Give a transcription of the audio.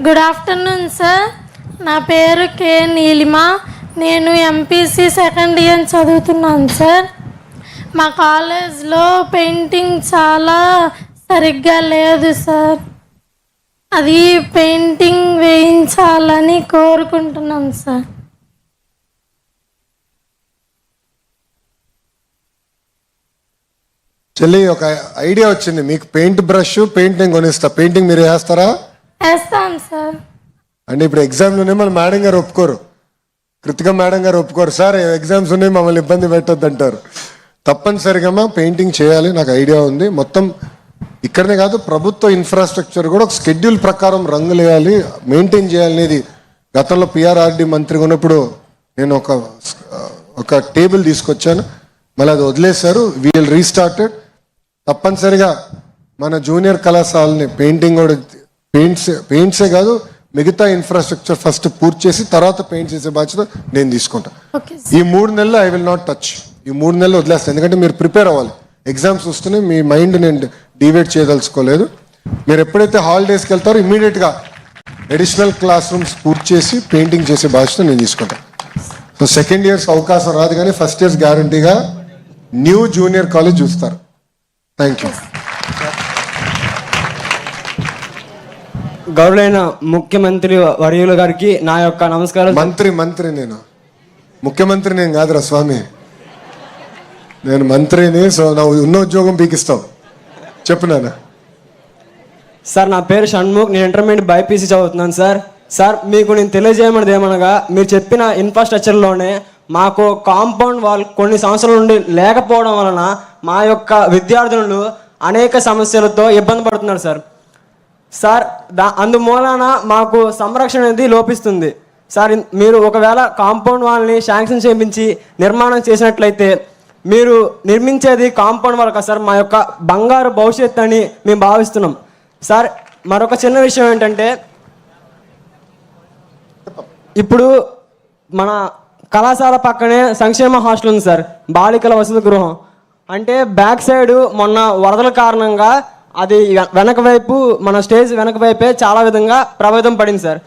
Good afternoon sir. నా పేరు కే నీలిమ. నేను ఎంపీసీ సెకండ్ ఇయర్ చదువుతున్నాను సార్. మా కాలేజ్లో పెయింటింగ్ చాలా సరిగ్గా లేదు సార్. అది పెయింటింగ్ వేయించాలని కోరుకుంటున్నాం సార్. చెల్లి, ఒక ఐడియా వచ్చింది. మీకు పెయింట్ బ్రష్, పెయింటింగ్ కొనిస్తా. పెయింటింగ్ మీరు వేస్తారా? వేస్తాం సార్. అంటే ఇప్పుడు ఎగ్జామ్లోనే మన మేడం గారు ఒప్పుకోరు, కృతిక మేడం గారు ఒప్పుకోరు. సార్ ఎగ్జామ్స్ ఉన్నాయి, మమ్మల్ని ఇబ్బంది పెట్టొద్దు అంటారు. తప్పనిసరిగా పెయింటింగ్ చేయాలి. నాకు ఐడియా ఉంది. మొత్తం ఇక్కడనే కాదు, ప్రభుత్వ ఇన్ఫ్రాస్ట్రక్చర్ కూడా ఒక షెడ్యూల్ ప్రకారం రంగులు వేయాలి, మెయింటైన్ చేయాలనేది గతంలో పిఆర్ఆర్డి మంత్రిగా ఉన్నప్పుడు నేను ఒక టేబుల్ తీసుకొచ్చాను. మళ్ళీ అది వదిలేశారు. We'll restarted. తప్పనిసరిగా మన జూనియర్ కళాశాలని పెయింటింగ్ కూడా పెయింట్సే కాదు, మిగతా ఇన్ఫ్రాస్ట్రక్చర్ ఫస్ట్ పూర్తి చేసి తర్వాత పెయింట్ చేసే బాధ్యత నేను తీసుకుంటాను. ఈ 3 నెలలు ఐ విల్ నాట్ టచ్. ఈ 3 నెలలు వదిలేస్తాను. ఎందుకంటే మీరు ప్రిపేర్ అవ్వాలి. ఎగ్జామ్స్ వస్తూనే మీ మైండ్ నేను డివైడ్ చేయదలుచుకోలేదు. మీరు ఎప్పుడైతే హాలిడేస్కి వెళ్తారో ఇమీడియట్గా అడిషనల్ క్లాస్ రూమ్స్ పూర్తి చేసి పెయింటింగ్ చేసే బాధ్యత నేను తీసుకుంటాను. సో సెకండ్ ఇయర్స్ అవకాశం రాదు, కానీ ఫస్ట్ ఇయర్స్ గ్యారంటీగా న్యూ జూనియర్ కాలేజ్ చూస్తారు. Thank you. గౌరవైన ముఖ్యమంత్రి వర్యులు గారికి నా యొక్క నమస్కారం. మంత్రి నేను ముఖ్యమంత్రి నేను కాదురా స్వామి, నేను మంత్రిని. సో నా ఉన్న ఉద్యోగం పీకిస్తావు. చెప్పు నాన్న. సార్ నా పేరు షణ్ముఖ్. నేను ఇంటర్మీడియట్ బైపీసీ చదువుతున్నాను సార్. సార్ మీకు నేను తెలియజేయమన్నది ఏమనగా, మీరు చెప్పిన ఇన్ఫ్రాస్ట్రక్చర్లోనే మాకు కాంపౌండ్ వాల్ కొన్ని సంవత్సరాల నుండి లేకపోవడం వలన మా యొక్క విద్యార్థులు అనేక సమస్యలతో ఇబ్బంది పడుతున్నారు సార్. సార్ అందుమూలన మాకు సంరక్షణ అనేది లోపిస్తుంది సార్. మీరు ఒకవేళ కాంపౌండ్ వాల్ని శాంక్షన్ చేయించి నిర్మాణం చేసినట్లయితే, మీరు నిర్మించేది కాంపౌండ్ వాల్ కదా సార్, మా యొక్క బంగారు భవిష్యత్తు అని మేము భావిస్తున్నాం సార్. మరొక చిన్న విషయం ఏంటంటే, ఇప్పుడు మన కళాశాల పక్కనే సంక్షేమ హాస్టల్ ఉంది సార్, బాలికల వసతి గృహం. అంటే బ్యాక్ సైడ్ మొన్న వరదల కారణంగా అది వెనక వైపు, మన స్టేజ్ వెనక వైపే చాలా విధంగా ప్రభావితం పడింది సార్.